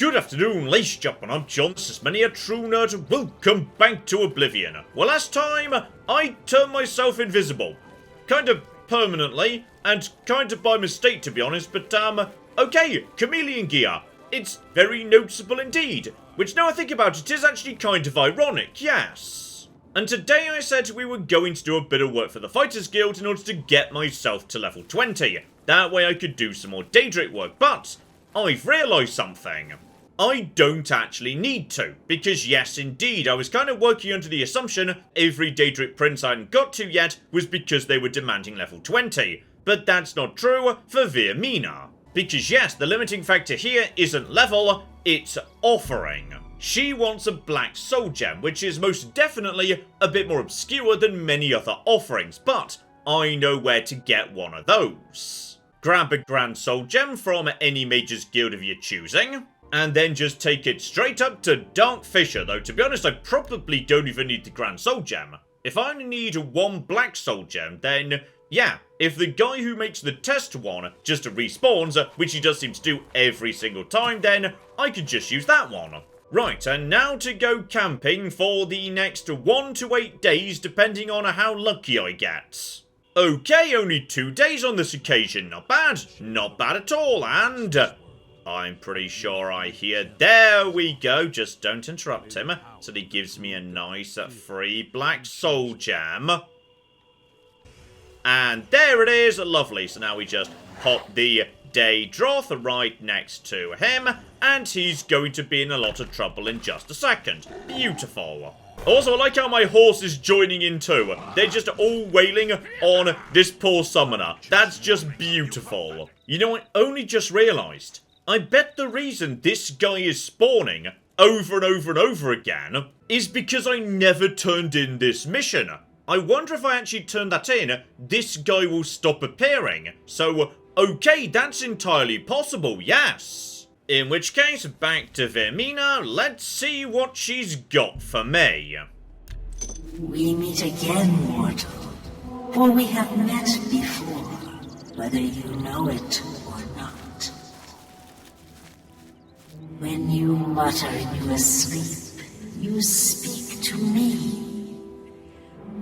Good afternoon, ladies and gentlemen, I'm John, this is many a true nerd, and welcome back to Oblivion. Well, last time, I turned myself invisible. Kind of permanently, and kind of by mistake to be honest, but okay, chameleon gear. It's very noticeable indeed, which now I think about it is actually kind of ironic, yes. And today I said we were going to do a bit of work for the Fighters Guild in order to get myself to level 20. That way I could do some more Daedric work, but I've realised something. I don't actually need to, because yes, indeed, I was kind of working under the assumption every Daedric prince I hadn't got to yet was because they were demanding level 20. But that's not true for Virmina. Because yes, the limiting factor here isn't level, it's offering. She wants a black soul gem, which is most definitely a bit more obscure than many other offerings, but I know where to get one of those. Grab a grand soul gem from any mage's guild of your choosing, and then just take it straight up to Dark Fisher, though to be honest I probably don't even need the grand soul gem. If I only need one black soul gem, then yeah, if the guy who makes the test one just respawns, which he does seem to do every single time, then I could just use that one. Right, and now to go camping for the next 1 to 8 days, depending on how lucky I get. Okay, only 2 days on this occasion, not bad at all, and I'm pretty sure I hear, there we go, just don't interrupt him, so he gives me a nice free black soul gem. And there it is, lovely, so now we just pop the Daedroth right next to him, and he's going to be in a lot of trouble in just a second. Beautiful. Also, I like how my horse is joining in too. They're just all wailing on this poor summoner. That's just beautiful. You know, I only just realised, I bet the reason this guy is spawning over and over and over again is because I never turned in this mission. I wonder if I actually turn that in, this guy will stop appearing. So, okay, that's entirely possible, yes. In which case, back to Virmina, let's see what she's got for me. We meet again, mortal, for we have met before, whether you know it or not. When you mutter in your sleep, you speak to me.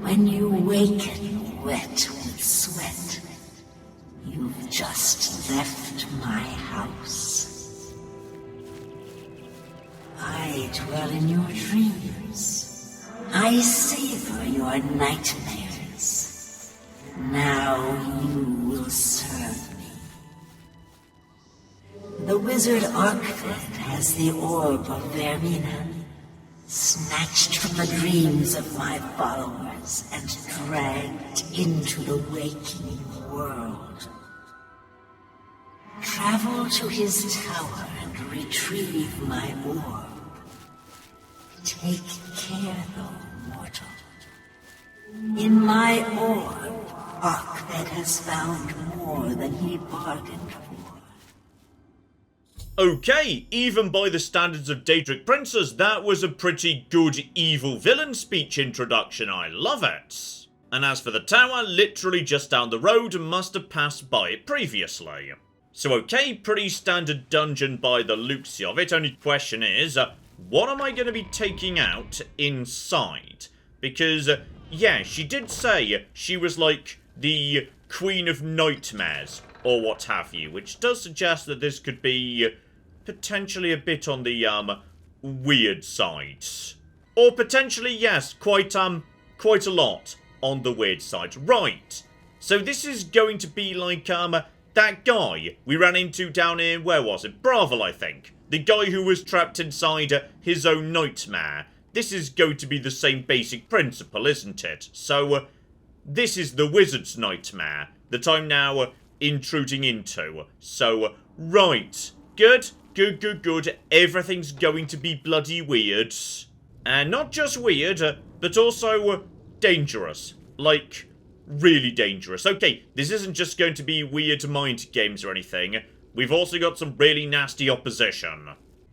When you waken wet with sweat, you've just left my house. I dwell in your dreams. I savor your nightmares. Now you will serve me. The wizard Arkfed has the orb of Virmina, snatched from the dreams of my followers and dragged into the waking world. Travel to his tower and retrieve my orb. Take care, though, mortal. In my orb, Arkfed has found more than he bargained for. Okay, even by the standards of Daedric princes, that was a pretty good evil villain speech introduction. I love it. And as for the tower, literally just down the road, must have passed by it previously. So okay, pretty standard dungeon by the looks of it. Only question is, what am I going to be taking out inside? Because, yeah, she did say she was like the Queen of Nightmares, or what have you, which does suggest that this could be potentially a bit on the, weird side. Or potentially, yes, quite a lot on the weird side. Right, so this is going to be like, that guy we ran into down in, where was it? Bravel, I think. The guy who was trapped inside his own nightmare. This is going to be the same basic principle, isn't it? So, this is the wizard's nightmare that I'm now intruding into. So, right. Good. Everything's going to be bloody weird. And not just weird, but also dangerous. Like, really dangerous. Okay, this isn't just going to be weird mind games or anything. We've also got some really nasty opposition.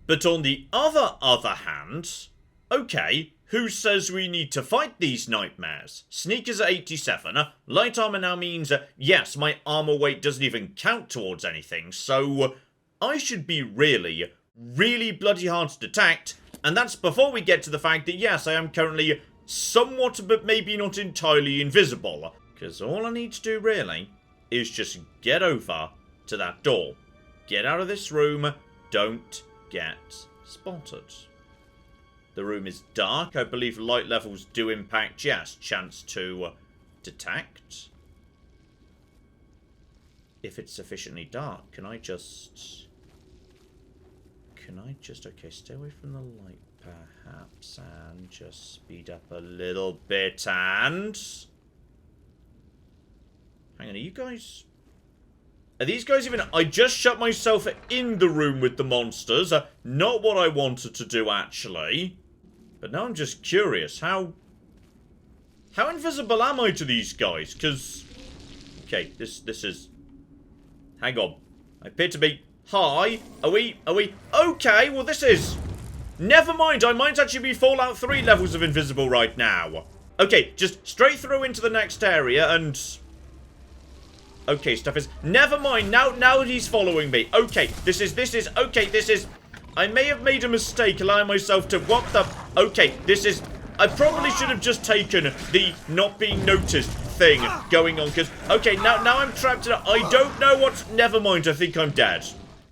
But on the other hand, okay, who says we need to fight these nightmares? Sneakers at 87, light armor now means, yes, my armor weight doesn't even count towards anything, so I should be really, really bloody hard to detect. And that's before we get to the fact that, yes, I am currently somewhat, but maybe not entirely invisible. Because all I need to do, really, is just get over to that door. Get out of this room. Don't get spotted. The room is dark. I believe light levels do impact, yes, chance to detect. If it's sufficiently dark, can I just... Okay, stay away from the light, perhaps, and just speed up a little bit, and... Hang on, are you guys... Are these guys even... I just shut myself in the room with the monsters. Not what I wanted to do, actually. But now I'm just curious. How invisible am I to these guys? Because... Okay, this is... Hang on. I appear to be... Hi. Are we... Okay, well this is... Never mind, I might actually be Fallout 3 levels of invisible right now. Okay, just straight through into the next area and... Okay, stuff is... Never mind, now he's following me. Okay, this is... Okay, this is... I may have made a mistake allowing myself to... What the... Okay, this is... I probably should have just taken the not being noticed thing going on, because... Okay, now I'm trapped in... I don't know what's... Never mind, I think I'm dead.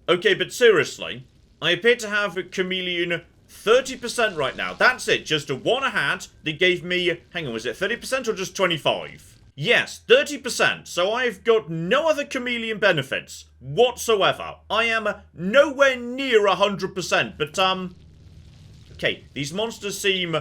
Okay, but seriously, I appear to have a chameleon 30% right now. That's it, just a one I had. They gave me... Hang on, was it 30% or just 25? Yes, 30%, so I've got no other chameleon benefits whatsoever. I am nowhere near 100%, but, okay, these monsters seem...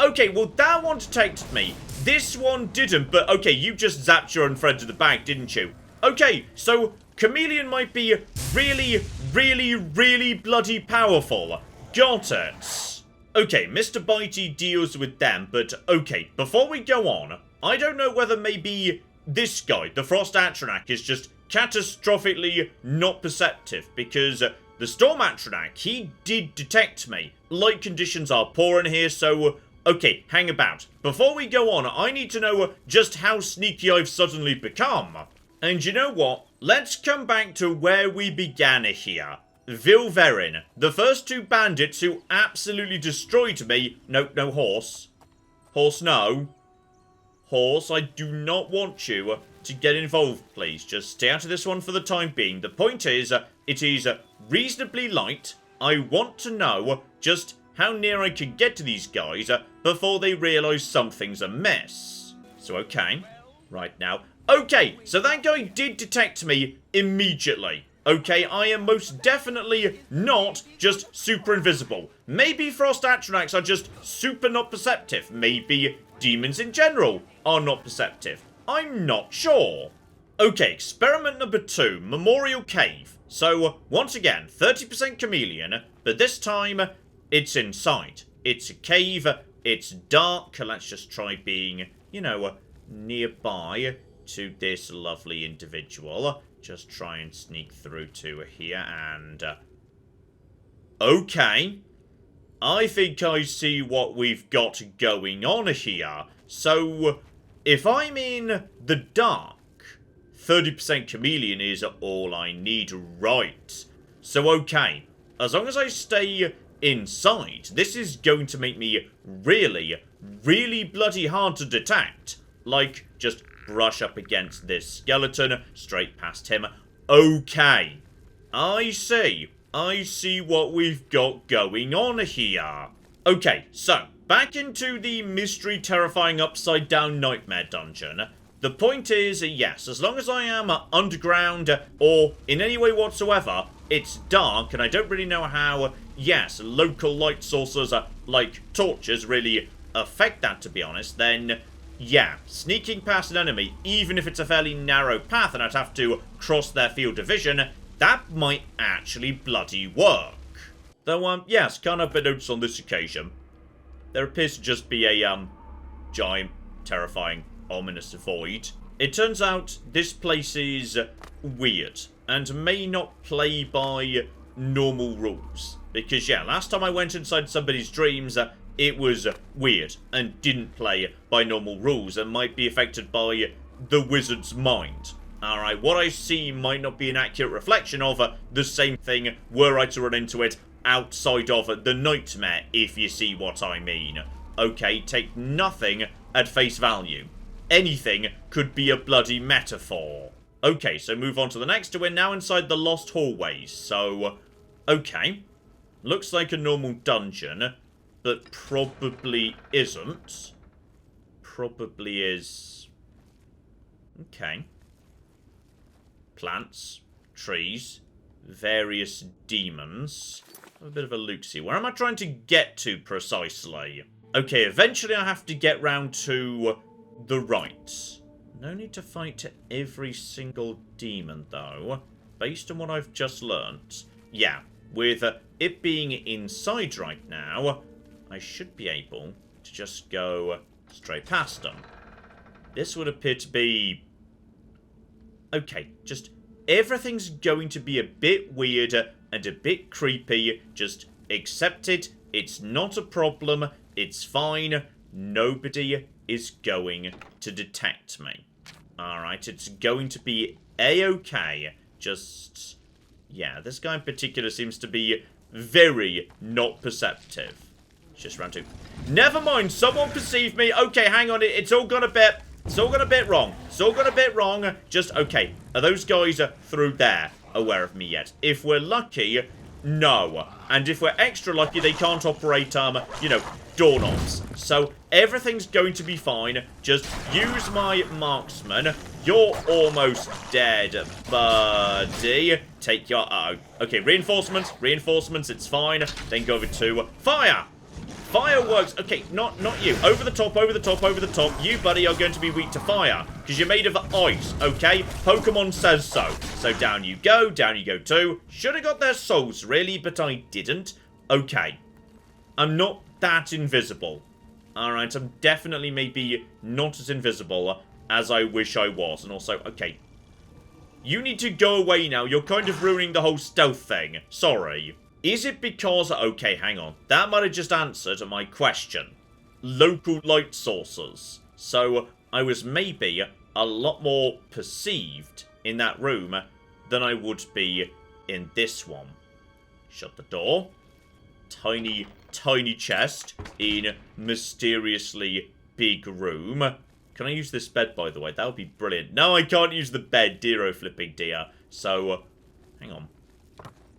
Okay, well, that one detected me. This one didn't, but, okay, you just zapped your own friend in the back, didn't you? Okay, so, chameleon might be really bloody powerful. Got it. Okay, Mr. Bitey deals with them, but, okay, before we go on... I don't know whether maybe this guy, the Frost Atronach, is just catastrophically not perceptive, because the Storm Atronach, he did detect me. Light conditions are poor in here, so, okay, hang about. Before we go on, I need to know just how sneaky I've suddenly become. And you know what? Let's come back to where we began here. Vilverin, the first two bandits who absolutely destroyed me. No, horse. Horse, no. Horse, I do not want you to get involved, please. Just stay out of this one for the time being. The point is, it is reasonably light. I want to know just how near I can get to these guys before they realise something's amiss. So, okay. Right now. Okay, so that guy did detect me immediately. Okay, I am most definitely not just super invisible. Maybe Frost Atronachs are just super not perceptive. Maybe demons in general are not perceptive. I'm not sure. Okay, experiment number 2, Memorial Cave. So, once again, 30% chameleon, but this time, it's inside. It's a cave, it's dark. Let's just try being, you know, nearby to this lovely individual. Just try and sneak through to here and... Okay. I think I see what we've got going on here. So, if I'm in the dark, 30% chameleon is all I need, right? So, okay. As long as I stay inside, this is going to make me really bloody hard to detect. Like, just brush up against this skeleton, straight past him. Okay. I see what we've got going on here. Okay, so, back into the mystery terrifying upside down nightmare dungeon. The point is, yes, as long as I am underground or in any way whatsoever, it's dark and I don't really know how, yes, local light sources like torches really affect that, to be honest, then... Yeah, sneaking past an enemy, even if it's a fairly narrow path and I'd have to cross their field of vision, that might actually bloody work. Though, yes, can't help but notice on this occasion, there appears to just be a, giant, terrifying, ominous void. It turns out this place is weird and may not play by normal rules. Because, yeah, last time I went inside somebody's dreams, it was weird and didn't play by normal rules and might be affected by the wizard's mind. Alright, what I see might not be an accurate reflection of the same thing were I to run into it outside of the nightmare, if you see what I mean. Okay, take nothing at face value. Anything could be a bloody metaphor. Okay, so move on to the next. We're now inside the lost hallways, so... Okay. Looks like a normal dungeon, but probably isn't. Probably is... Okay. Plants, trees, various demons. A bit of a loopsy. Where am I trying to get to precisely? Okay, eventually I have to get round to the right. No need to fight every single demon, though. Based on what I've just learnt. Yeah, with it being inside right now, I should be able to just go straight past them. This would appear to be... Okay, just everything's going to be a bit weird and a bit creepy. Just accept it. It's not a problem. It's fine. Nobody is going to detect me. Alright, it's going to be a-okay. Just... Yeah, this guy in particular seems to be very not perceptive. Just round two. Never mind, someone perceived me. Okay, hang on, it's all gone a bit... It's all gone a bit wrong. It's all gone a bit wrong. Just, okay, are those guys through there aware of me yet? If we're lucky, no. And if we're extra lucky, they can't operate, you know, doorknobs. So, everything's going to be fine. Just use my marksman. You're almost dead, buddy. Take your... Okay, reinforcements. Reinforcements, it's fine. Then go over to fire. Fireworks. Okay, not you. Over the top, over the top, over the top. You, buddy, are going to be weak to fire. Because you're made of ice, okay? Pokemon says so. So down you go too. Should have got their souls, really, but I didn't. Okay. I'm not that invisible. Alright, I'm definitely maybe not as invisible as I wish I was. And also, okay. You need to go away now. You're kind of ruining the whole stealth thing. Sorry. Is it because... Okay, hang on. That might have just answered my question. Local light sources. So, I was maybe a lot more perceived in that room than I would be in this one. Shut the door. Tiny, tiny chest in mysteriously big room. Can I use this bed, by the way? That would be brilliant. No, I can't use the bed, dear flipping dear. So, hang on.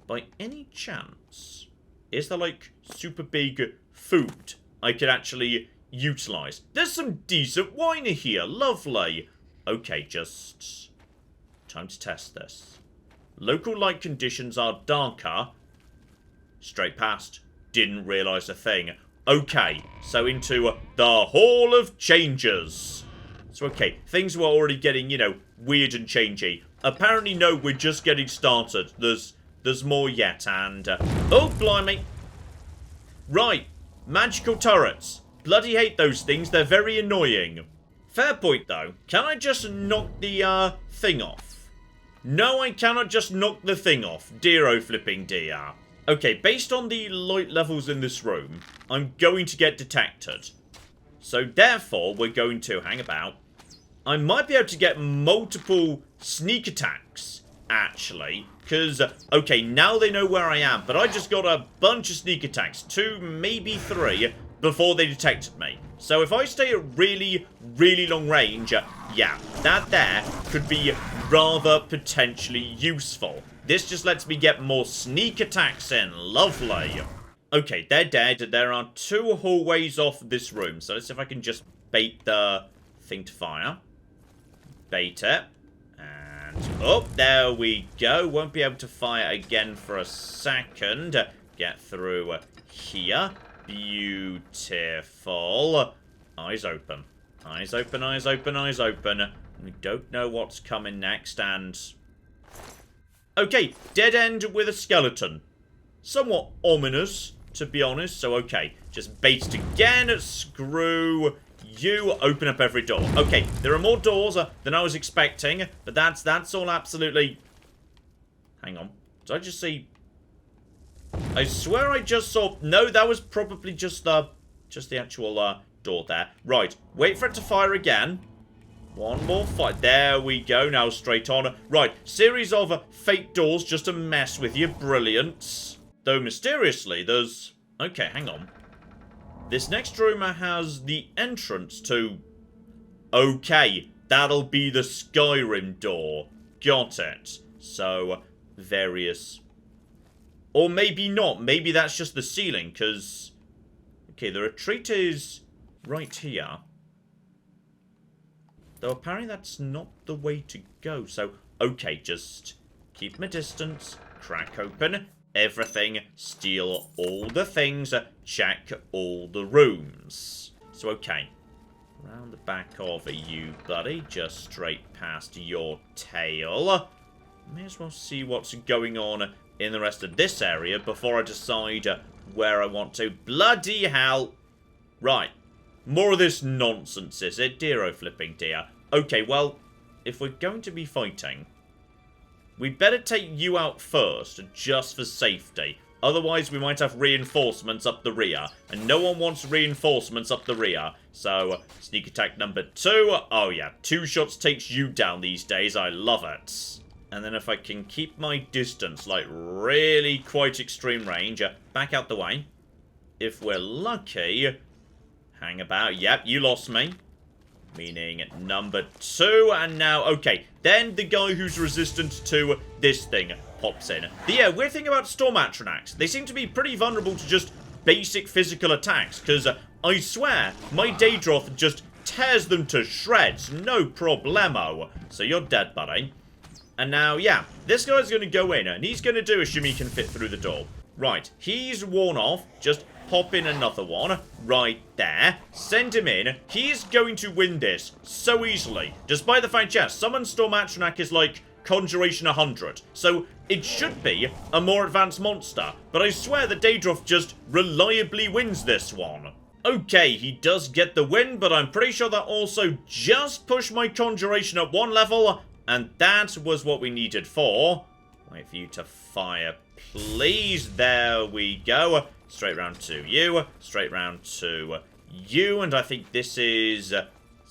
By any chance, is there, like, super big food I could actually utilize? There's some decent wine here. Lovely. Okay, just... time to test this. Local light conditions are darker. Straight past. Didn't realise a thing. Okay, so into the Hall of Changes. So, okay, things were already getting, you know, weird and changey. Apparently, no, we're just getting started. There's more yet, and... oh, blimey. Right. Magical turrets. Bloody hate those things. They're very annoying. Fair point, though. Can I just knock the, thing off? No, I cannot just knock the thing off. Dear flipping dear. Okay, based on the light levels in this room, I'm going to get detected. So, therefore, we're going to hang about. I might be able to get multiple sneak attacks, actually. Because, okay, now they know where I am, but I just got a bunch of sneak attacks, 2, maybe 3, before they detected me. So if I stay at really, really long range, yeah, that there could be rather potentially useful. This just lets me get more sneak attacks in. Lovely. Okay, they're dead. There are 2 hallways off this room, so let's see if I can just bait the thing to fire. Bait it. Oh, there we go. Won't be able to fire again for a second. Get through here. Beautiful. Eyes open. Eyes open, eyes open, eyes open. We don't know what's coming next, and... okay, dead end with a skeleton. Somewhat ominous, to be honest, so okay. Just bait it again. Screw... you. Open up every door. Okay, there are more doors than I was expecting, but that's all absolutely... hang on. Did I just see... I swear I just saw... no, that was probably just the actual door there. Right, wait for it to fire again. One more fight. There we go. Now straight on. Right. Series of fake doors just to mess with you. Brilliant. Though mysteriously, there's... Okay, hang on. This next room has the entrance to... Okay, that'll be the Skyrim door. Got it. So, various... Or maybe not. Maybe that's just the ceiling, because... Okay, the retreat is right here. Though apparently that's not the way to go. So, okay, just keep my distance, crack open everything, steal all the things, check all the rooms. So, okay. Round the back of you, buddy. Just straight past your tail. May as well see what's going on in the rest of this area before I decide where I want to. Bloody hell. Right. More of this nonsense, is it? Dear oh flipping dear. Okay, well, if we're going to be fighting, we'd better take you out first, just for safety. Otherwise, we might have reinforcements up the rear. And no one wants reinforcements up the rear. So, sneak attack number 2. Oh yeah, 2 shots takes you down these days. I love it. And then if I can keep my distance, like really quite extreme range, back out the way. If we're lucky, hang about. Yep, you lost me. Meaning number 2. And now, okay, then the guy who's resistant to this thing pops in. The weird thing about Storm Atronachs, they seem to be pretty vulnerable to just basic physical attacks. Because I swear, my Daedroth just tears them to shreds. No problemo. So you're dead, buddy. And now, yeah, this guy's going to go in, and he's going to do assume he can fit through the door. Right, he's worn off. Just pop in another one right there. Send him in. He's going to win this so easily. Despite the fact, yes, Summon Storm Atronach is like Conjuration 100. So it should be a more advanced monster. But I swear the Daedroth just reliably wins this one. Okay, he does get the win, but I'm pretty sure that also just pushed my Conjuration up 1 level. And that was what we needed for. Wait for you to fire, please. There we go. Straight round to you. Straight round to you. And I think this is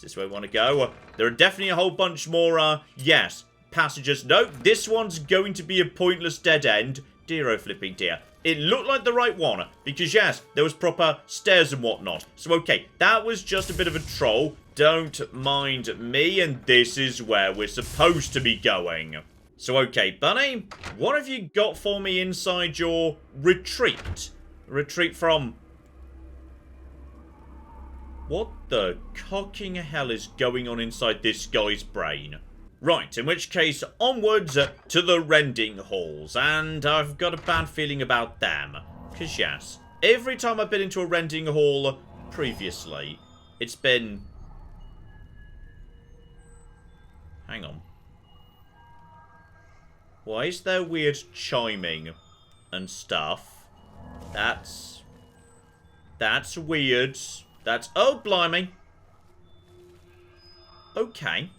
this where we want to go? There are definitely a whole bunch more, yes, passages. No, this one's going to be a pointless dead end. Dear oh flipping dear. It looked like the right one, because yes, there was proper stairs and whatnot. So okay, that was just a bit of a troll. Don't mind me, and this is where we're supposed to be going. So okay, Bunny, what have you got for me inside your retreat? Retreat from... What the cocking hell is going on inside this guy's brain? Right, in which case, onwards to the rending halls, and I've got a bad feeling about them. Because yes, every time I've been into a rending hall previously, it's been... Hang on. Why is there weird chiming and stuff? That's weird. That's... Oh, blimey. Okay.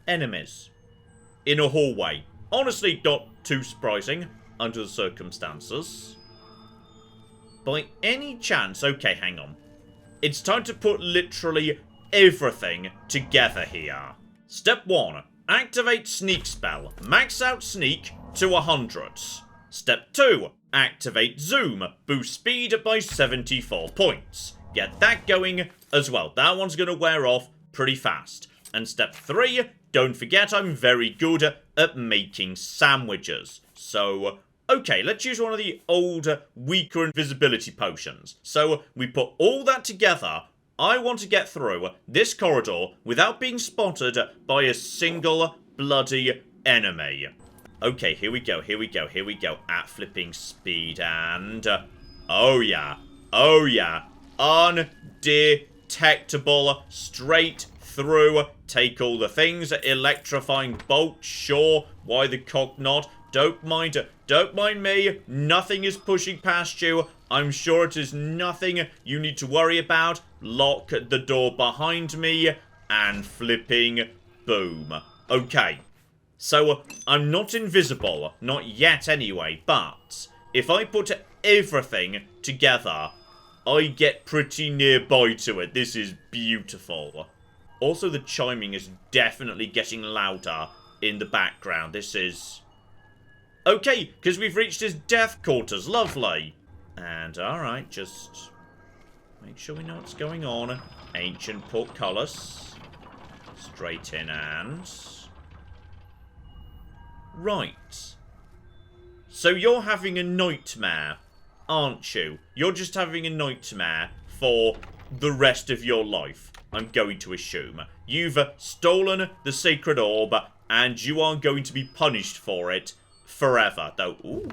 Enemies. In a hallway. Honestly, not too surprising under the circumstances. By any chance... Okay, hang on. It's time to put literally everything together here. Step 1. Activate sneak spell. Max out sneak to 100. Step 2. Activate zoom. Boost speed by 74 points. Get that going as well. That one's going to wear off pretty fast. And step 3. Don't forget I'm very good at making sandwiches. So, okay, let's use one of the old, weaker invisibility potions. So, we put all that together. I want to get through this corridor without being spotted by a single bloody enemy. Okay, here we go, here we go, here we go. At flipping speed and... oh yeah, oh yeah. Undetectable, straight through. Take all the things. Electrifying bolt, sure. Why the cock not? Don't mind me. Nothing is pushing past you. I'm sure it is nothing you need to worry about. Lock the door behind me. And flipping boom. Okay. So, I'm not invisible. Not yet anyway. But, if I put everything together, I get pretty nearby to it. This is beautiful. Also, the chiming is definitely getting louder in the background. This is... Okay, because we've reached his death quarters. Lovely. And, alright, just make sure we know what's going on. Ancient portcullis. Straight in and... Right. So you're having a nightmare, aren't you? You're just having a nightmare for the rest of your life, I'm going to assume. You've stolen the sacred orb, and you are going to be punished for it forever. Though, ooh.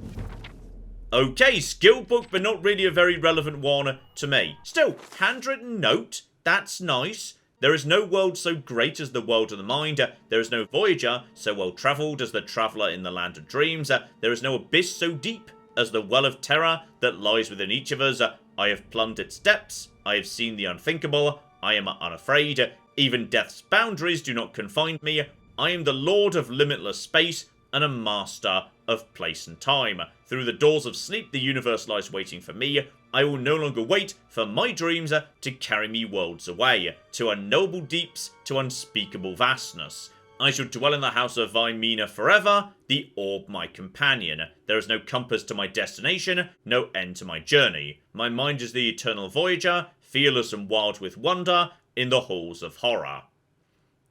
Okay, skill book, but not really a very relevant one to me. Still, handwritten note, that's nice. There is no world so great as the world of the mind. There is no voyager so well travelled as the traveller in the land of dreams. There is no abyss so deep as the well of terror that lies within each of us. I have plumbed its depths. I have seen the unthinkable. I am unafraid. Even death's boundaries do not confine me. I am the lord of limitless space and a master of place and time. Through the doors of sleep, the universe lies waiting for me. I will no longer wait for my dreams to carry me worlds away, to unknowable deeps, to unspeakable vastness. I shall dwell in the house of Vimena forever, the orb my companion. There is no compass to my destination, no end to my journey. My mind is the eternal voyager, fearless and wild with wonder, in the halls of horror.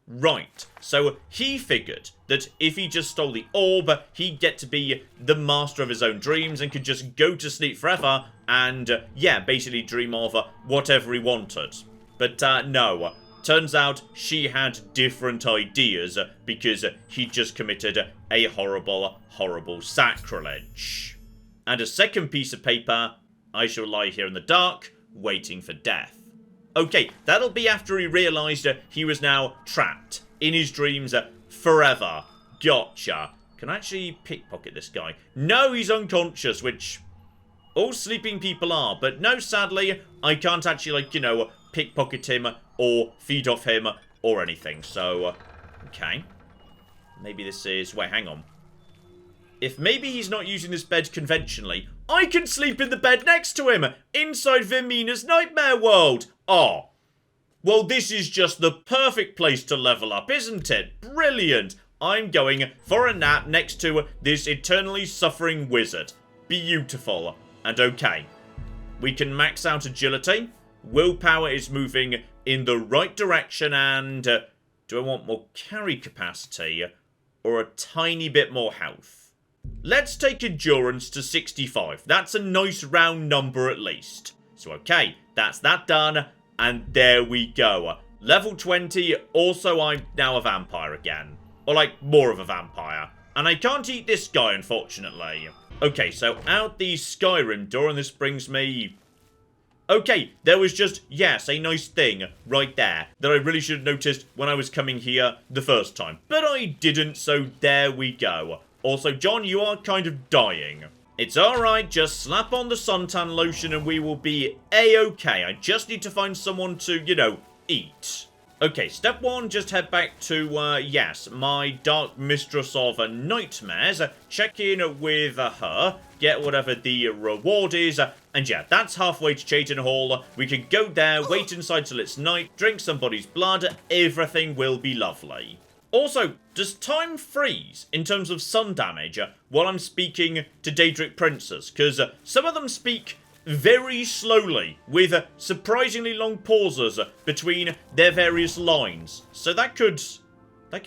Right, so he figured that if he just stole the orb, he'd get to be the master of his own dreams and could just go to sleep forever and, yeah, basically dream of whatever he wanted. But no, turns out she had different ideas because he just committed a horrible, horrible sacrilege. And a second piece of paper, I shall lie here in the dark, waiting for death. Okay, that'll be after he realised he was now trapped in his dreams forever. Gotcha. Can I actually pickpocket this guy? No, he's unconscious, which all sleeping people are. But no, sadly, I can't actually, like, you know, pickpocket him or feed off him or anything. So, okay. Maybe this is... Wait, hang on. If maybe he's not using this bed conventionally, I can sleep in the bed next to him inside Vimena's nightmare world. Oh, well, this is just the perfect place to level up, isn't it? Brilliant. I'm going for a nap next to this eternally suffering wizard. Beautiful. And okay, we can max out agility. Willpower is moving in the right direction. And do I want more carry capacity or a tiny bit more health? Let's take endurance to 65. That's a nice round number at least. So okay, that's that done. And there we go. Level 20. Also, I'm now a vampire again. Or like, more of a vampire. And I can't eat this guy, unfortunately. Okay, so out the Skyrim door, and this brings me... Okay, there was just, yes, a nice thing right there that I really should have noticed when I was coming here the first time. But I didn't, so there we go. Also, John, you are kind of dying. It's alright, just slap on the suntan lotion and we will be a-okay. I just need to find someone to, you know, eat. Okay, step one, just head back to, yes, my dark mistress of nightmares. Check in with her, get whatever the reward is, and yeah, that's halfway to Chayton Hall. We can go there, wait inside till it's night, drink somebody's blood, everything will be lovely. Also, does time freeze in terms of sun damage while I'm speaking to Daedric princes? Because some of them speak very slowly, with surprisingly long pauses between their various lines. So that could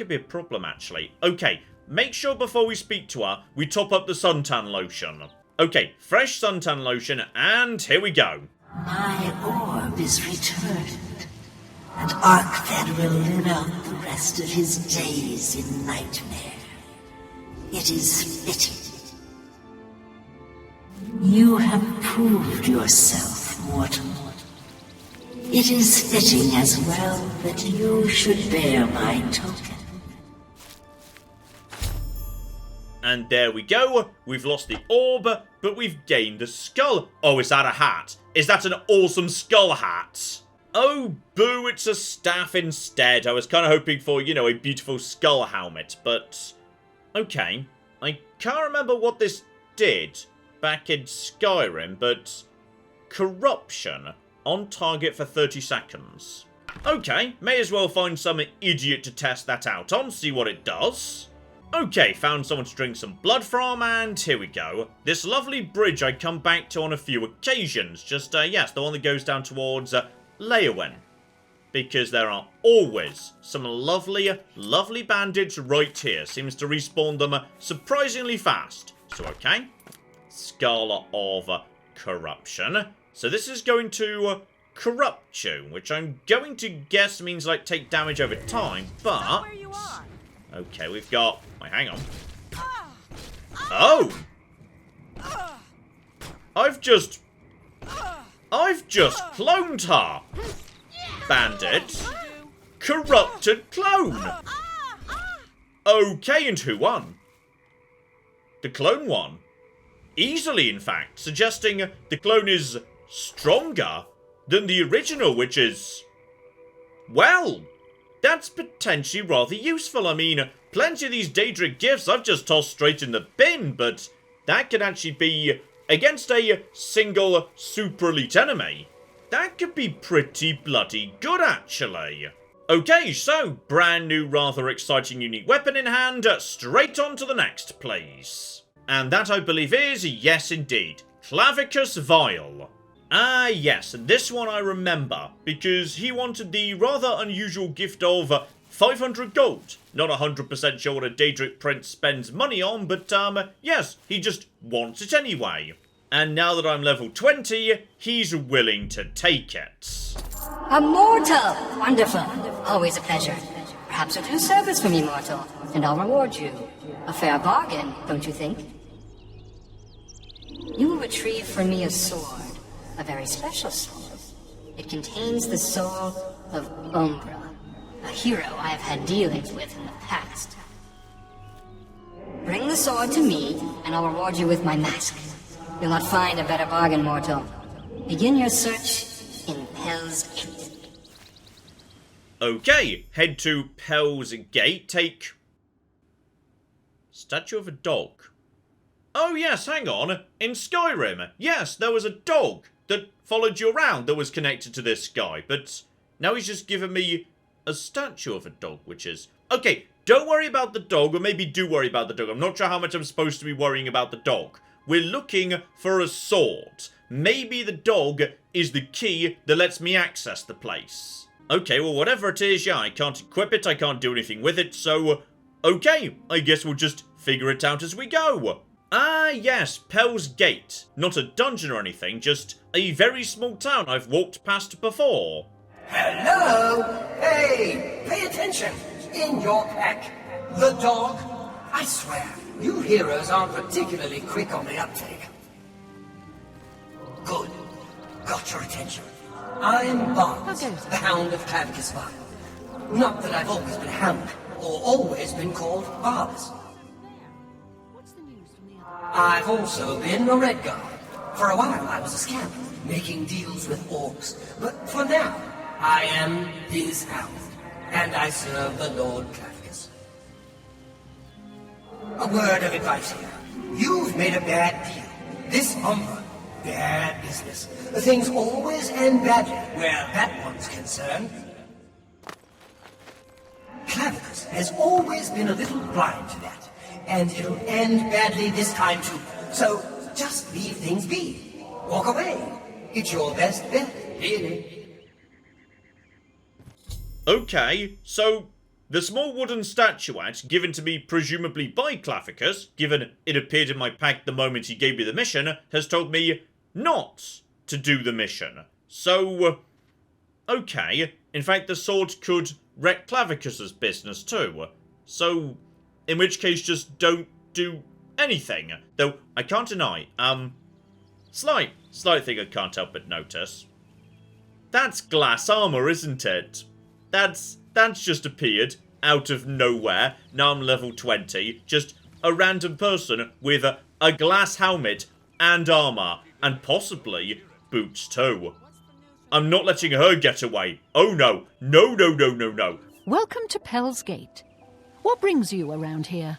be a problem, actually. Okay, make sure before we speak to her, we top up the suntan lotion. Okay, fresh suntan lotion, and here we go. My orb is returned, and Arkfed will live out the rest of his days in nightmare. It is fitting. You have proved yourself, mortal. It is fitting as well that you should bear my token. And there we go. We've lost the orb, but we've gained a skull. Oh, is that a hat? Is that an awesome skull hat? Oh, boo, it's a staff instead. I was kind of hoping for, you know, a beautiful skull helmet, but... Okay. I can't remember what this did back in Skyrim, but... Corruption. On target for 30 seconds. Okay, may as well find some idiot to test that out on, see what it does. Okay, found someone to drink some blood from, and here we go. This lovely bridge I come back to on a few occasions. Just, yes, the one that goes down towards Leyawen. Because there are always some lovely, lovely bandits right here. Seems to respawn them surprisingly fast. So, okay. Scala of Corruption. So this is going to corrupt you, which I'm going to guess means, like, take damage over time, but... Okay, we've got... Wait, hang on. Oh! I've just cloned her! Bandit. Corrupted clone! Okay, and who won? The clone won. Easily, in fact, suggesting the clone is stronger than the original, which is... Well, that's potentially rather useful. I mean, plenty of these Daedric gifts I've just tossed straight in the bin, but that could actually be against a single super elite enemy. That could be pretty bloody good, actually. Okay, so, brand new, rather exciting, unique weapon in hand. Straight on to the next, please. And that, I believe, is, yes indeed, Clavicus Vial. Ah, yes, this one I remember, because he wanted the rather unusual gift of 500 gold. Not 100% sure what a Daedric prince spends money on, but, yes, he just wants it anyway. And now that I'm level 20, he's willing to take it. A mortal! Wonderful. Always a pleasure. Perhaps you'll do service for me, mortal, and I'll reward you. A fair bargain, don't you think? You will retrieve for me a sword. A very special sword. It contains the soul of Umbra, a hero I have had dealings with in the past. Bring the sword to me, and I'll reward you with my mask. You'll not find a better bargain, mortal. Begin your search in Pell's Gate. Okay, head to Pell's Gate, take... Statue of a dog. Oh yes, hang on. In Skyrim, yes, there was a dog that followed you around that was connected to this guy, but now he's just given me a statue of a dog, which is... Okay, don't worry about the dog, or maybe do worry about the dog. I'm not sure how much I'm supposed to be worrying about the dog. We're looking for a sword. Maybe the dog is the key that lets me access the place. Okay, well, whatever it is, yeah, I can't equip it, I can't do anything with it, so... Okay, I guess we'll just figure it out as we go. Ah, yes, Pell's Gate. Not a dungeon or anything, just a very small town I've walked past before. Hello! Hey, pay attention! In your pack, the dog. I swear, you heroes aren't particularly quick on the uptake. Good. Got your attention. I'm Barnes, the Hound of Clavicus Vial. Not that I've always been Hound, or always been called Barbs. I've also been a Red Guard. For a while I was a scamp, making deals with orcs. But for now, I am his Hound, and I serve the Lord Clavicus. A word of advice here. You've made a bad deal. This Umbra, bad business. Things always end badly where that one's concerned. Clavicus has always been a little blind to that. And it'll end badly this time too. So, just leave things be. Walk away. It's your best bet, really. Okay, so the small wooden statuette given to me presumably by Clavicus, given it appeared in my pack the moment he gave me the mission, has told me not to do the mission. So, okay. In fact, the sword could wreck Clavicus's business too. So... in which case, just don't do anything. Though, I can't deny, slight thing I can't help but notice. That's glass armor, isn't it? That's just appeared out of nowhere. Now I'm level 20. Just a random person with a glass helmet and armor. And possibly boots too. I'm not letting her get away. Oh no. No, no, no, no, no. Welcome to Pell's Gate. What brings you around here?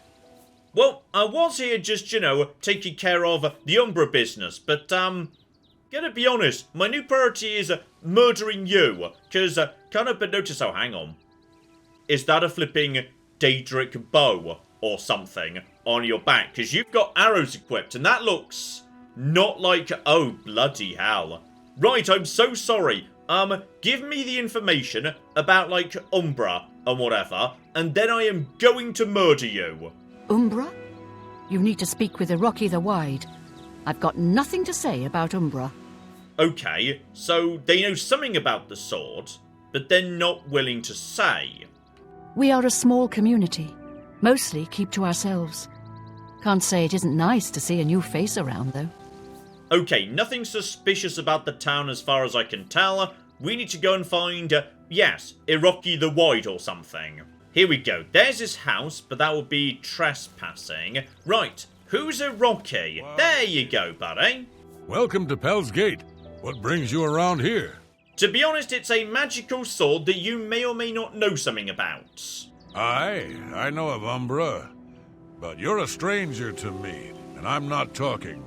Well, I was here just, you know, taking care of the Umbra business, but, gotta be honest, my new priority is murdering you, because but notice how, hang on. Is that a flipping Daedric bow or something on your back? Because you've got arrows equipped, and that looks not like, oh, bloody hell. Right, I'm so sorry. Give me the information about, like, Umbra and whatever, and then I am going to murder you. Umbra? You need to speak with Iroki the Wide. I've got nothing to say about Umbra. Okay, so they know something about the sword, but they're not willing to say. We are a small community. Mostly keep to ourselves. Can't say it isn't nice to see a new face around, though. Okay, nothing suspicious about the town as far as I can tell. We need to go and find, yes, Iroki the Wide or something. Here we go. There's his house, but that would be trespassing. Right, who's Iroki? Wow. There you go, buddy. Welcome to Pell's Gate. What brings you around here? To be honest, it's a magical sword that you may or may not know something about. Aye, I know of Umbra. But you're a stranger to me, and I'm not talking.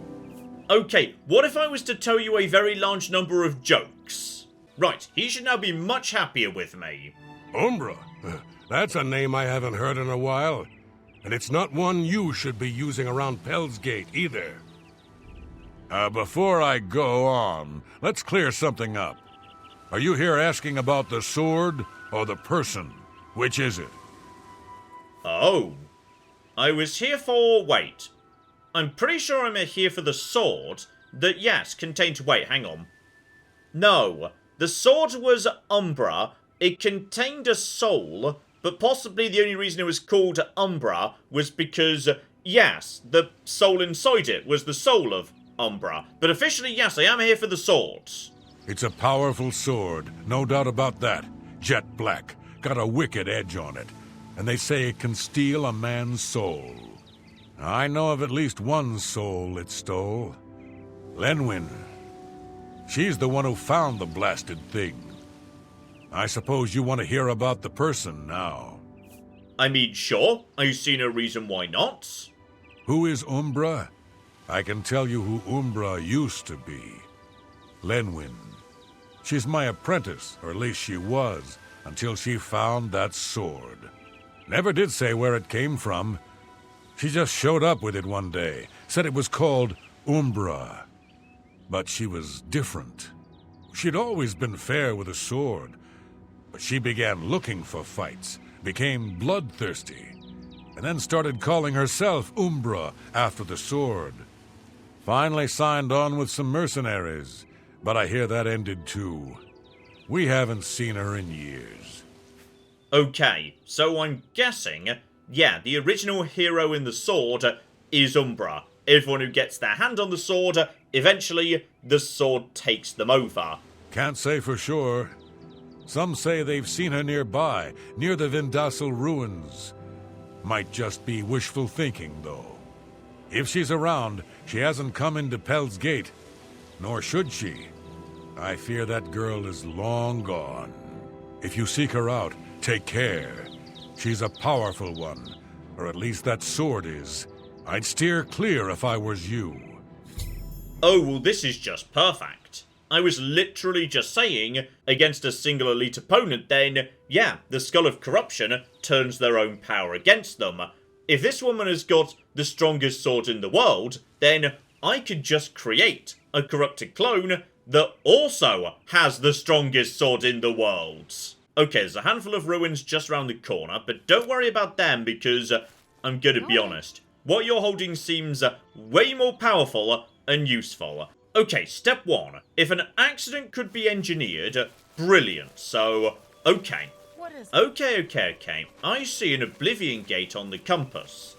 Okay, what if I was to tell you a very large number of jokes? Right, he should now be much happier with me. Umbra? That's a name I haven't heard in a while. And it's not one you should be using around Pell's Gate, either. Before I go on, let's clear something up. Are you here asking about the sword or the person? Which is it? Oh. I was here for... wait. I'm pretty sure I'm here for the sword that, yes, contained... wait, hang on. No. The sword was Umbra. It contained a soul, but possibly the only reason it was called Umbra was because, yes, the soul inside it was the soul of Umbra. But officially, yes, I am here for the sword. It's a powerful sword, no doubt about that. Jet black, got a wicked edge on it. And they say it can steal a man's soul. I know of at least one soul it stole. Lenwyn. She's the one who found the blasted thing. I suppose you want to hear about the person now. I mean, sure. I see no reason why not. Who is Umbra? I can tell you who Umbra used to be. Lenwyn. She's my apprentice, or at least she was, until she found that sword. Never did say where it came from. She just showed up with it one day, said it was called Umbra. But she was different. She'd always been fair with a sword, but she began looking for fights, became bloodthirsty, and then started calling herself Umbra after the sword. Finally signed on with some mercenaries, but I hear that ended too. We haven't seen her in years. Okay, so I'm guessing, yeah, the original hero in the sword is Umbra. Everyone who gets their hand on the sword, eventually the sword takes them over. Can't say for sure. Some say they've seen her nearby, near the Vindasal ruins. Might just be wishful thinking, though. If she's around, she hasn't come into Pell's Gate. Nor should she. I fear that girl is long gone. If you seek her out, take care. She's a powerful one, or at least that sword is. I'd steer clear if I was you. Oh, well, this is just perfect. I was literally just saying, against a single elite opponent, then, yeah, the Skull of Corruption turns their own power against them. If this woman has got the strongest sword in the world, then I could just create a corrupted clone that also has the strongest sword in the world. Okay, there's a handful of ruins just around the corner, but don't worry about them because I'm gonna be honest. What you're holding seems way more powerful and useful. Okay, step one. If an accident could be engineered, brilliant. So, okay. Okay. I see an Oblivion gate on the compass.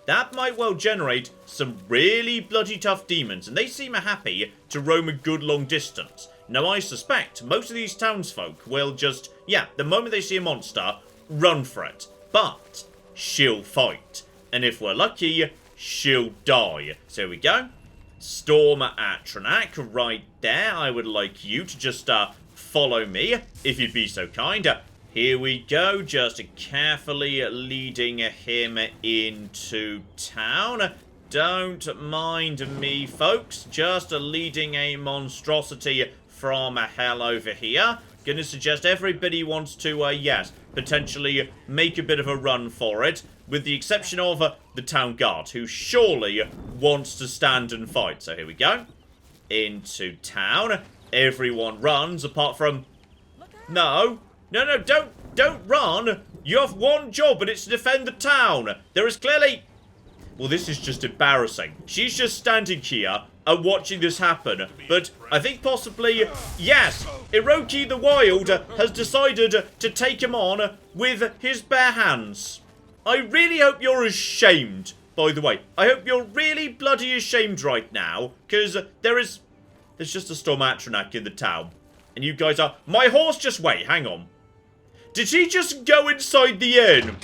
That might well generate some really bloody tough demons, and they seem happy to roam a good long distance. Now, I suspect most of these townsfolk will just, yeah, the moment they see a monster, run for it. But she'll fight. And if we're lucky, she'll die. So here we go. Storm at Trenac, right there. I would like you to just follow me, if you'd be so kind. Here we go, just carefully leading him into town. Don't mind me, folks. Just leading a monstrosity from hell over here. gonna suggest everybody wants to, yes, potentially make a bit of a run for it, with the exception of the town guard, who surely wants to stand and fight. So here we go. Into town. Everyone runs, apart from... No, don't run. You have one job, and it's to defend the town. There is clearly... Well, this is just embarrassing. She's just standing here and watching this happen. But I think possibly, yes, Iroki the Wild has decided to take him on with his bare hands. I really hope you're ashamed, by the way. I hope you're really bloody ashamed right now, because there's just a Storm Atronach in the town. And you guys are... My horse just... Wait, hang on. Did he just go inside the inn?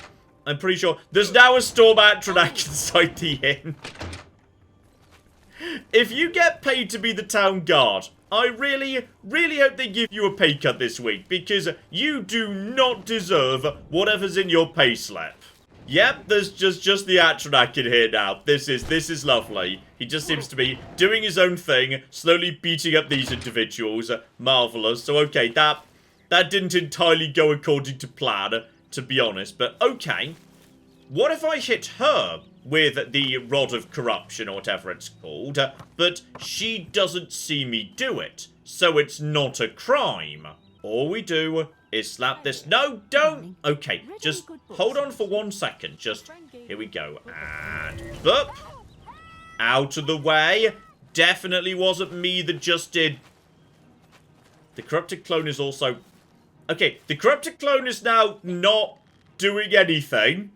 I'm pretty sure there's now a Storm Atronach inside the inn. If you get paid to be the town guard, I really, really hope they give you a pay cut this week, because you do not deserve whatever's in your pay slip. Yep, there's just the Atronach in here now. This is lovely. He just seems to be doing his own thing, slowly beating up these individuals. Marvellous. So, okay, that didn't entirely go according to plan, to be honest, but okay. What if I hit her with the Rod of Corruption, or whatever it's called, but she doesn't see me do it, so it's not a crime? All we do is slap this... No, don't! Okay, just hold on for 1 second. Just, here we go. And, boop. Out of the way. Definitely wasn't me that just did... The Corrupted Clone is also... Okay, the Corrupted Clone is now not doing anything.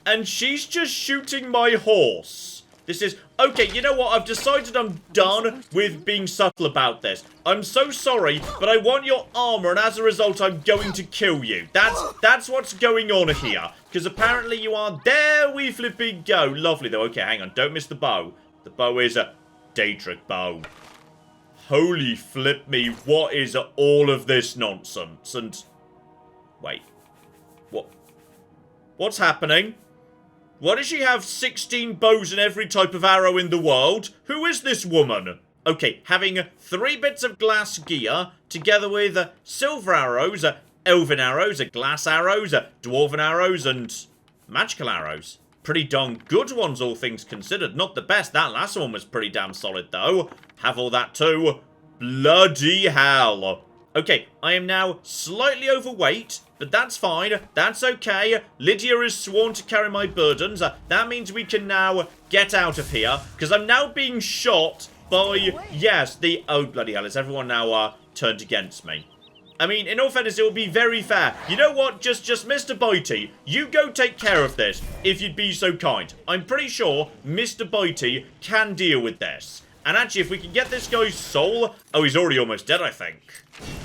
And she's just shooting my horse. This is... Okay, you know what? I've decided I'm done with being subtle about this. I'm so sorry, but I want your armor, and as a result, I'm going to kill you. That's what's going on here. Because apparently you are... There we flipping go. Lovely, though. Okay, hang on. Don't miss the bow. The bow is a Daedric bow. Holy flip me. What is all of this nonsense? And... Wait. What? What's happening? Why does she have 16 bows and every type of arrow in the world? Who is this woman? Okay, having 3 bits of glass gear, together with silver arrows, elven arrows, glass arrows, dwarven arrows, and magical arrows. Pretty darn good ones, all things considered. Not the best. That last one was pretty damn solid, though. Have all that, too. Bloody hell. Okay, I am now slightly overweight, but that's fine. That's okay. Lydia is sworn to carry my burdens. That means we can now get out of here, because I'm now being shot by, yes, the... Oh, bloody hell, is everyone now turned against me? I mean, in all fairness, it will be very fair. You know what? Just Mr. Bitey, you go take care of this, if you'd be so kind. I'm pretty sure Mr. Bitey can deal with this. And actually, if we can get this guy's soul... Oh, he's already almost dead, I think.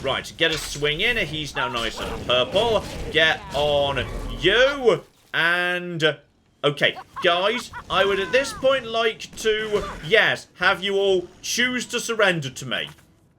Right, get a swing in. He's now nice and purple. Get on you. And... Okay, guys, I would at this point like to, yes, have you all choose to surrender to me.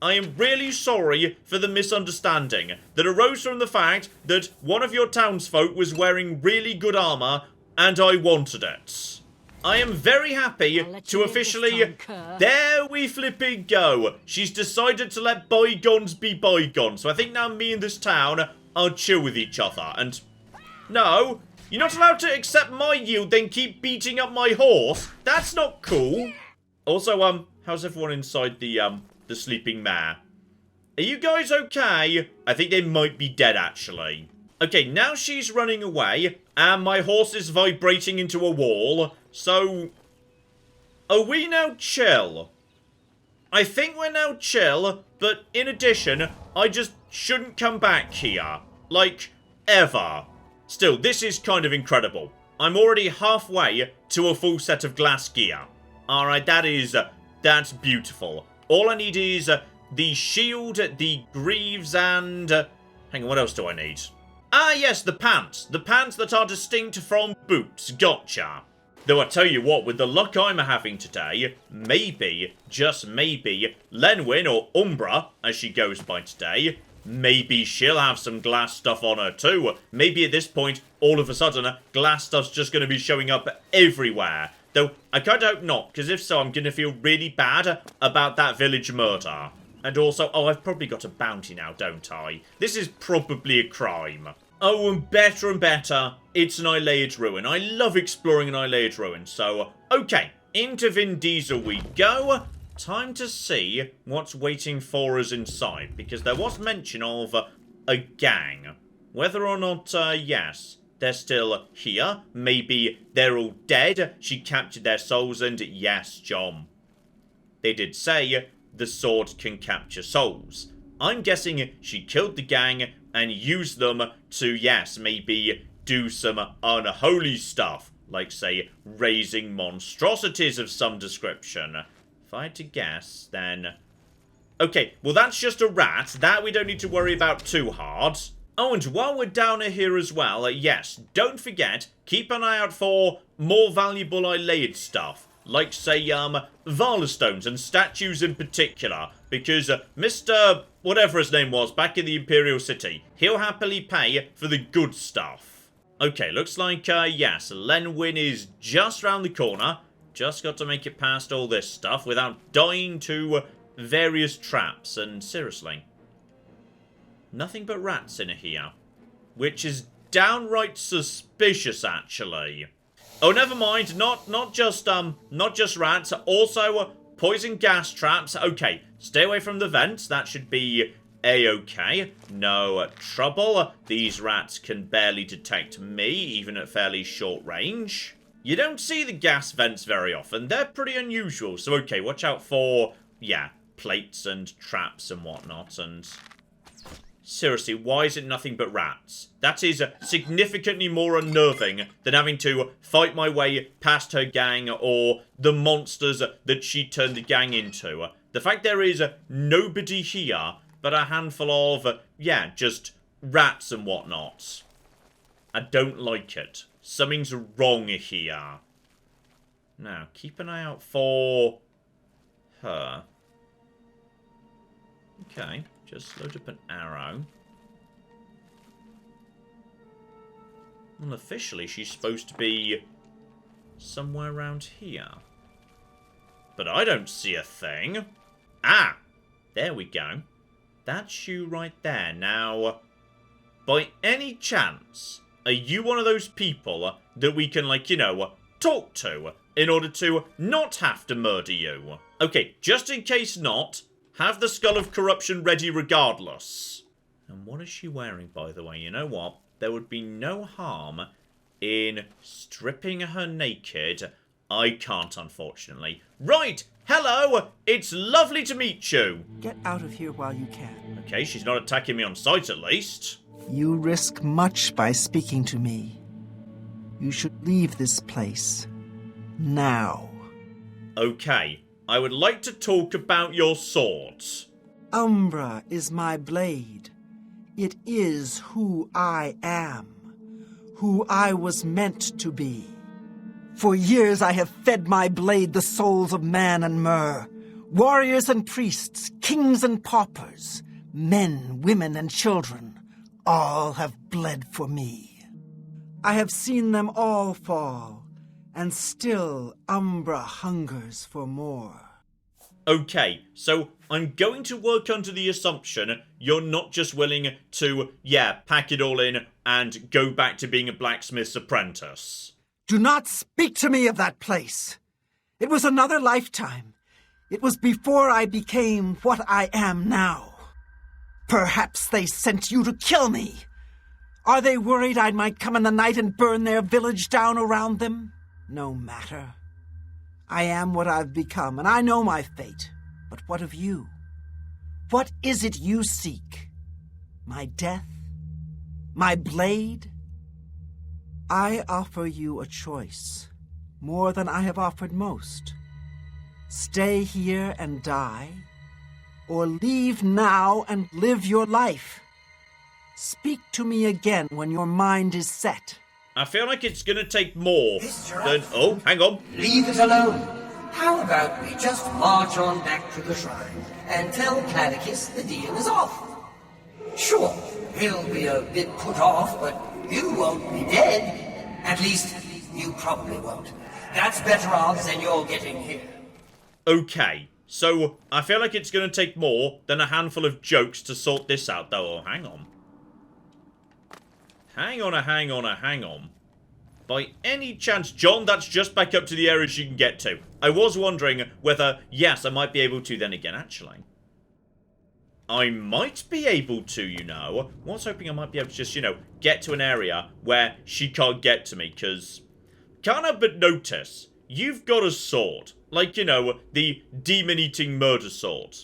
I am really sorry for the misunderstanding that arose from the fact that one of your townsfolk was wearing really good armor and I wanted it. I am very happy to officially... There we flipping go. She's decided to let bygones be bygones. So I think now me and this town are chill with each other. And no, you're not allowed to accept my yield, then keep beating up my horse. That's not cool. Also, how's everyone inside the sleeping mare? Are you guys okay? I think they might be dead, actually. Okay, now she's running away, and my horse is vibrating into a wall. So, are we now chill? I think we're now chill, but in addition, I just shouldn't come back here. Like, ever. Still, this is kind of incredible. I'm already halfway to a full set of glass gear. Alright, that's beautiful. All I need is the shield, the greaves, and... hang on, what else do I need? Ah, yes, the pants. The pants that are distinct from boots. Gotcha. Though I tell you what, with the luck I'm having today, maybe, just maybe, Lenwyn, or Umbra, as she goes by today, maybe she'll have some glass stuff on her too. Maybe at this point, all of a sudden, glass stuff's just going to be showing up everywhere. Though, I kind of hope not, because if so, I'm going to feel really bad about that village murder. And also, oh, I've probably got a bounty now, don't I? This is probably a crime. Oh, and better, it's an Ileid ruin. I love exploring an Ileid ruin. So, okay, into Vin Diesel we go. Time to see what's waiting for us inside, because there was mention of a gang. Whether or not, yes, they're still here. Maybe they're all dead. She captured their souls, and yes, John, they did say the sword can capture souls. I'm guessing she killed the gang and used them to, yes, maybe do some unholy stuff, like, say, raising monstrosities of some description. If I had to guess, then... Okay, well, that's just a rat. That we don't need to worry about too hard. Oh, and while we're down here as well, yes, don't forget, keep an eye out for more valuable Ileid stuff. Like, say, Vala stones and statues in particular. Because Mr. whatever his name was back in the Imperial City, he'll happily pay for the good stuff. Okay, looks like, yes, Lenwyn is just round the corner. Just got to make it past all this stuff without dying to various traps. And seriously, nothing but rats in here. Which is downright suspicious, actually. Oh, never mind. Not just rats. Also, poison gas traps. Okay, stay away from the vents. That should be a-okay. No trouble. These rats can barely detect me, even at fairly short range. You don't see the gas vents very often. They're pretty unusual. So, okay, watch out for, yeah, plates and traps and whatnot. And seriously, why is it nothing but rats? That is significantly more unnerving than having to fight my way past her gang or the monsters that she turned the gang into. The fact there is nobody here but a handful of, yeah, just rats and whatnot. I don't like it. Something's wrong here. Now, keep an eye out for her. Okay. Just load up an arrow. Well, officially, she's supposed to be somewhere around here. But I don't see a thing. Ah! There we go. That's you right there. Now, by any chance, are you one of those people that we can, like, you know, talk to in order to not have to murder you? Okay, just in case not, have the Skull of Corruption ready regardless. And what is she wearing, by the way? You know what? There would be no harm in stripping her naked. I can't, unfortunately. Right! Hello! It's lovely to meet you! Get out of here while you can. Okay, she's not attacking me on sight, at least. You risk much by speaking to me. You should leave this place. Now. Okay. I would like to talk about your swords. Umbra is my blade. It is who I am. Who I was meant to be. For years I have fed my blade the souls of man and myrrh. Warriors and priests, kings and paupers, men, women, and children, all have bled for me. I have seen them all fall, and still Umbra hungers for more. Okay, so I'm going to work under the assumption you're not just willing to, yeah, pack it all in and go back to being a blacksmith's apprentice. Do not speak to me of that place. It was another lifetime. It was before I became what I am now. Perhaps they sent you to kill me. Are they worried I might come in the night and burn their village down around them? No matter. I am what I've become, and I know my fate. But what of you? What is it you seek? My death? My blade? I offer you a choice, more than I have offered most. Stay here and die, or leave now and live your life. Speak to me again when your mind is set. I feel like it's going to take more than... Oh, hang on. Leave it alone. How about we just march on back to the shrine and tell Cladicus the deal is off? Sure, he'll be a bit put off, but you won't be dead. At least, you probably won't. That's better odds than you're getting here. Okay, So, I feel like it's going to take more than a handful of jokes to sort this out, though. Oh, hang on. Hang on. By any chance, John, that's just back up to the areas you can get to. I was wondering whether, yes, I might be able to then again, actually. I might be able to, you know. I was hoping I might be able to just, you know, get to an area where she can't get to me, because... Can't help but notice, you've got a sword. Like, you know, the demon-eating murder sword.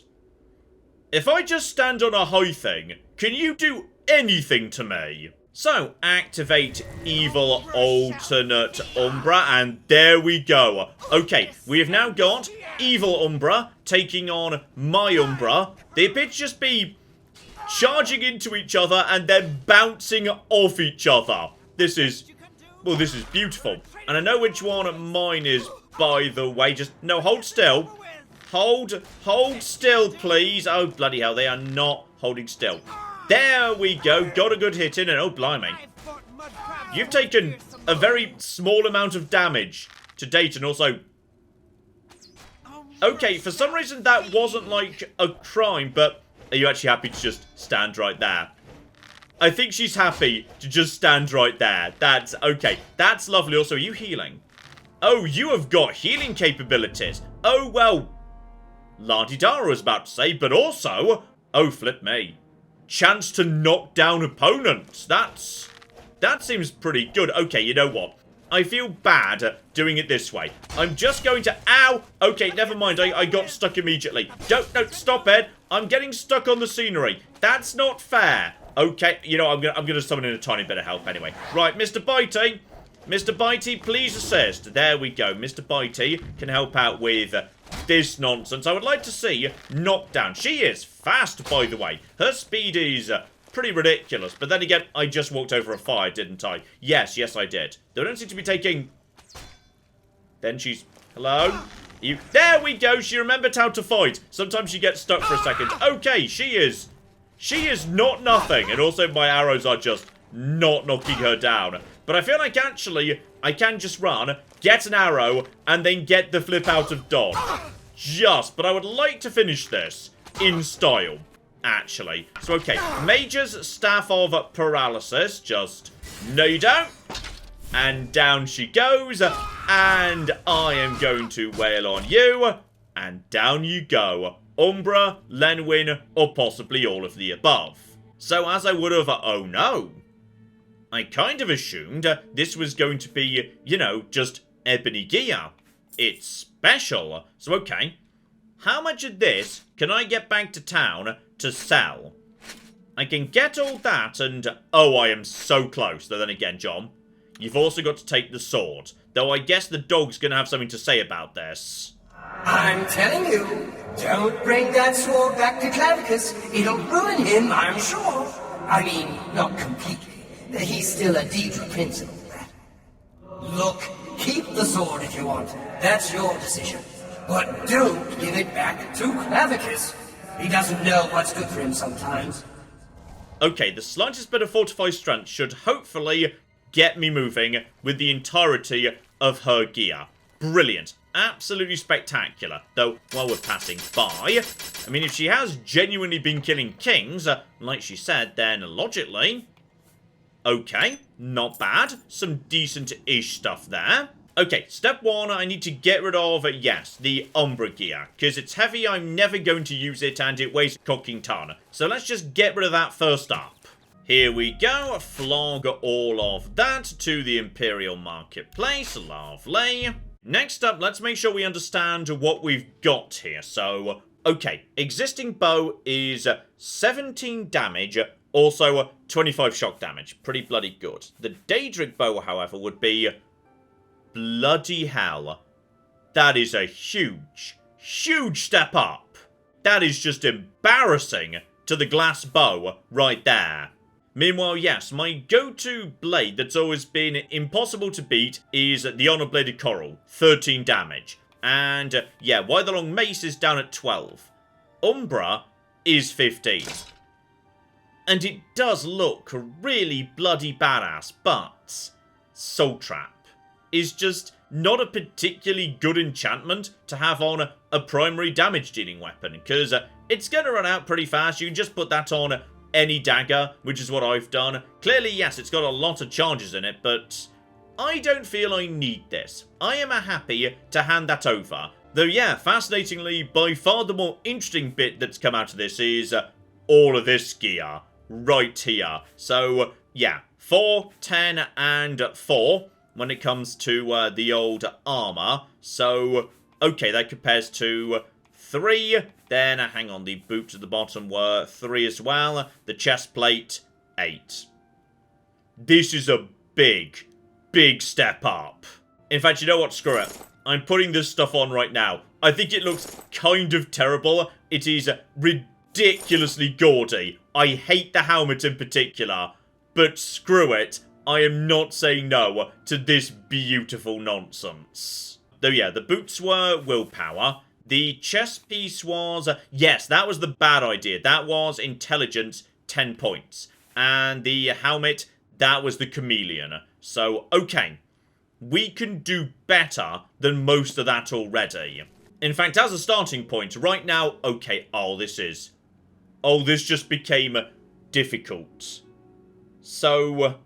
If I just stand on a high thing, can you do anything to me? So, activate evil alternate Umbra, and there we go. Okay, we have now got evil Umbra taking on my Umbra. They appear to just be charging into each other and then bouncing off each other. This is, well, this is beautiful. And I know which one mine is, by the way. Just, no, hold still. Hold still, please. Oh, bloody hell, they are not holding still. There we go. Got a good hit in, and oh, blimey. You've taken a very small amount of damage to date, and also... Okay, for some reason that wasn't like a crime, but are you actually happy to just stand right there? I think she's happy to just stand right there. That's okay. That's lovely. Also, are you healing? Oh, you have got healing capabilities. Oh, well, la-di-da, I was about to say, but also, oh, flip me. Chance to knock down opponents. That seems pretty good. Okay, you know what? I feel bad doing it this way. I'm just going to... Ow! Okay, never mind. I got stuck immediately. No, stop it. I'm getting stuck on the scenery. That's not fair. Okay, you know, I'm gonna summon in a tiny bit of help anyway. Right, Mr. Bitey. Mr. Bitey, please assist. There we go. Mr. Bitey can help out with this nonsense. I would like to see knockdown. She is fast, by the way. Her speed is... pretty ridiculous, but then again, I just walked over a fire, didn't I? Yes, I did. They don't seem to be taking... Then she's... Hello? You... There we go, she remembered how to fight. Sometimes she gets stuck for a second. Okay, she is not nothing. And also, my arrows are just not knocking her down. But I feel like, actually, I can just run, get an arrow, and then get the flip out of dodge. But I would like to finish this in style. Actually. So, okay. Mage's Staff of Paralysis. Just, no you don't. And down she goes. And I am going to wail on you. And down you go. Umbra, Lenwyn, or possibly all of the above. So, as I would have... Oh, no. I kind of assumed this was going to be, you know, just ebony gear. It's special. So, okay. How much of this can I get back to town to sell? I can get all that and... Oh, I am so close. Though then again, John, you've also got to take the sword. Though I guess the dog's going to have something to say about this. I'm telling you, don't bring that sword back to Clavicus. It'll ruin him, I'm sure. I mean, not completely. He's still a Daedric prince and all that. Look, keep the sword if you want. That's your decision. But don't give it back to Clavicus. He doesn't know what's good for him sometimes. Okay, the slightest bit of fortified strength should hopefully get me moving with the entirety of her gear. Brilliant. Absolutely spectacular. Though, while we're passing by, I mean, if she has genuinely been killing kings, like she said, then logically... Okay, not bad. Some decent-ish stuff there. Okay, step one, I need to get rid of, yes, the Umbra gear. Because it's heavy, I'm never going to use it, and it weighs a cocking ton. So let's just get rid of that first up. Here we go, flog all of that to the Imperial Marketplace. Lovely. Next up, let's make sure we understand what we've got here. So, okay, existing bow is 17 damage, also 25 shock damage. Pretty bloody good. The Daedric bow, however, would be... Bloody hell. That is a huge step up. That is just embarrassing to the glass bow right there. Meanwhile, yes, my go-to blade that's always been impossible to beat is the Honor-Bladed Coral. 13 damage. And, yeah, Why the Long Mace is down at 12. Umbra is 15. And it does look really bloody badass, but Soul Trap is just not a particularly good enchantment to have on a primary damage dealing weapon, because it's going to run out pretty fast. You can just put that on any dagger, which is what I've done. Clearly, yes, it's got a lot of charges in it, but I don't feel I need this. I am happy to hand that over. Though, yeah, fascinatingly, by far the more interesting bit that's come out of this is all of this gear right here. So, yeah, 4, 10, and 4 when it comes to the old armor. So, okay, that compares to 3. Then, hang on, the boots at the bottom were 3 as well. The chest plate, 8. This is a big, big step up. In fact, you know what? Screw it. I'm putting this stuff on right now. I think it looks kind of terrible. It is ridiculously gaudy. I hate the helmet in particular. But screw it. I am not saying no to this beautiful nonsense. Though, yeah, the boots were willpower. The chest piece was... yes, that was the bad idea. That was intelligence, 10 points. And the helmet, that was the chameleon. So, okay. We can do better than most of that already. In fact, as a starting point, right now... okay, this just became difficult. So,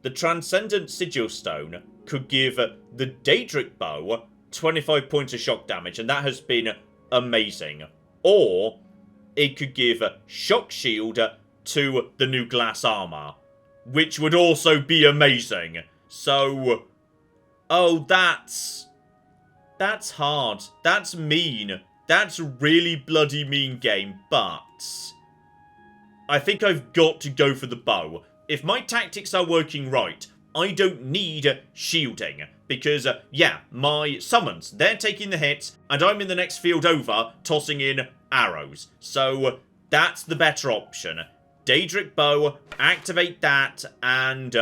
the Transcendent Sigil Stone could give the Daedric bow 25 points of shock damage, and that has been amazing. Or, it could give Shock Shield to the new glass armor, which would also be amazing. So, that's hard. That's mean. That's really bloody mean, game, but I think I've got to go for the bow. If my tactics are working right, I don't need shielding. Because, yeah, my summons, they're taking the hits, and I'm in the next field over, tossing in arrows. So, that's the better option. Daedric bow, activate that, and,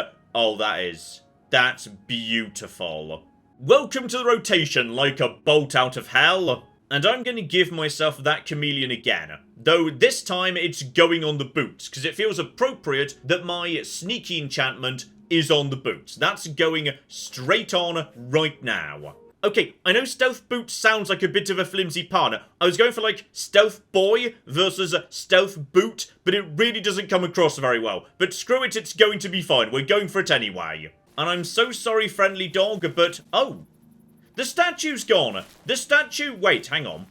that's beautiful. Welcome to the rotation, like a bolt out of hell. And I'm going to give myself that chameleon again. Though this time it's going on the boots, because it feels appropriate that my sneaky enchantment is on the boots. That's going straight on right now. Okay, I know stealth boots sounds like a bit of a flimsy pun. I was going for like stealth boy versus stealth boot, but it really doesn't come across very well. But screw it, it's going to be fine. We're going for it anyway. And I'm so sorry, friendly dog, but... the statue's gone. The statue... wait, hang on.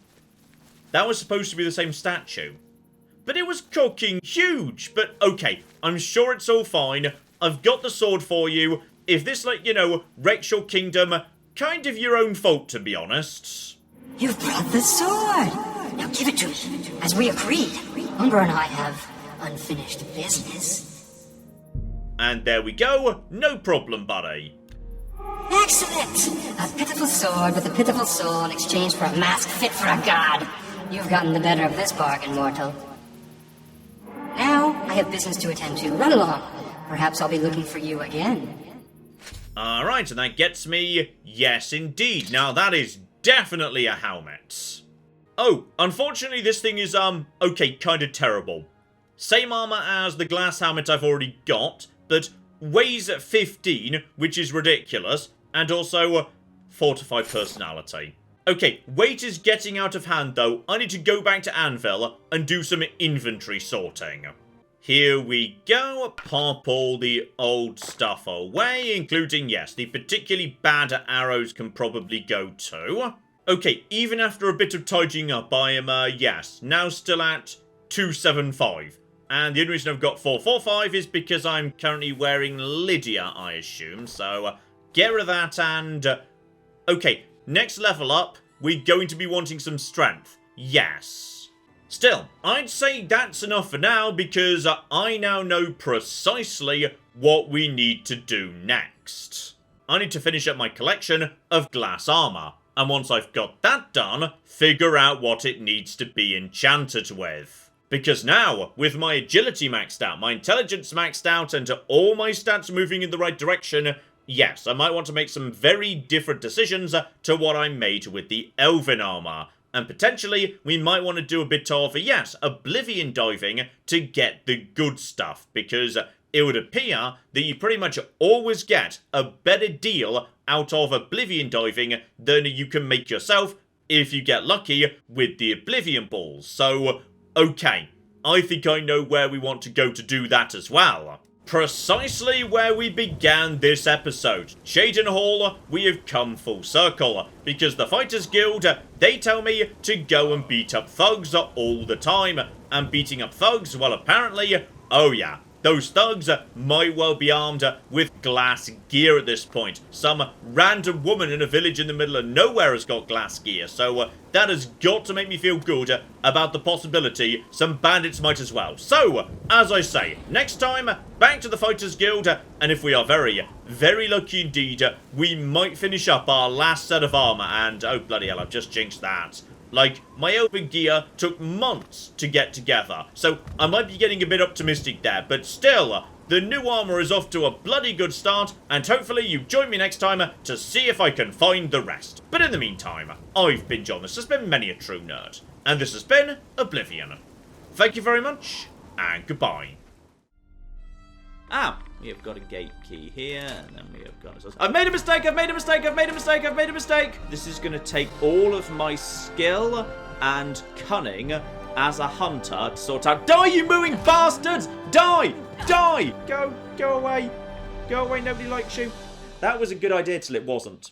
That was supposed to be the same statue. But it was cooking huge. But, okay, I'm sure it's all fine. I've got the sword for you. If this, like, you know, wrecks your kingdom, kind of your own fault, to be honest. You've brought the sword. Now give it to me. As we agreed, Umbra and I have unfinished business. And there we go. No problem, buddy. Excellent! A pitiful sword with a pitiful soul in exchange for a mask fit for a god. You've gotten the better of this bargain, mortal. Now, I have business to attend to. Run along. Perhaps I'll be looking for you again. Alright, and that gets me... yes, indeed. Now, that is definitely a helmet. Oh, unfortunately, this thing is, okay, kind of terrible. Same armor as the glass helmet I've already got, but weighs 15, which is ridiculous, and also fortified personality. Okay, weight is getting out of hand though. I need to go back to Anvil and do some inventory sorting. Here we go. Pop all the old stuff away, including, yes, the particularly bad arrows can probably go too. Okay, even after a bit of tidying up, I am, yes, now still at 275. And the only reason I've got 445 is because I'm currently wearing Lydia, I assume. So, get rid of that and... okay, next level up, we're going to be wanting some strength. Yes. Still, I'd say that's enough for now because I now know precisely what we need to do next. I need to finish up my collection of glass armor. And once I've got that done, figure out what it needs to be enchanted with. Because now, with my agility maxed out, my intelligence maxed out, and all my stats moving in the right direction, yes, I might want to make some very different decisions to what I made with the Elven armor. And potentially, we might want to do a bit of, yes, Oblivion diving to get the good stuff. Because it would appear that you pretty much always get a better deal out of Oblivion diving than you can make yourself if you get lucky with the Oblivion balls. So, okay, I think I know where we want to go to do that as well. Precisely where we began this episode, Shaden Hall. We have come full circle, because the Fighters Guild, they tell me to go and beat up thugs all the time, and beating up thugs, well apparently, oh yeah, those thugs might well be armed with glass gear at this point. Some random woman in a village in the middle of nowhere has got glass gear, so that has got to make me feel good about the possibility some bandits might as well. So, as I say, next time, back to the Fighters Guild, and if we are very, very lucky indeed, we might finish up our last set of armor, and oh bloody hell, I've just jinxed that. Like, my open gear took months to get together, so I might be getting a bit optimistic there, but still, the new armor is off to a bloody good start, and hopefully you join me next time to see if I can find the rest. But in the meantime, I've been John, this has been Many a True Nerd, and this has been Oblivion. Thank you very much, and goodbye. We have got a gate key here, and then we have got... I've made a mistake! I've made a mistake! I've made a mistake! I've made a mistake! This is going to take all of my skill and cunning as a hunter to sort out... Die, you mooing bastards! Die! Die! Go away. Go away, nobody likes you. That was a good idea till it wasn't.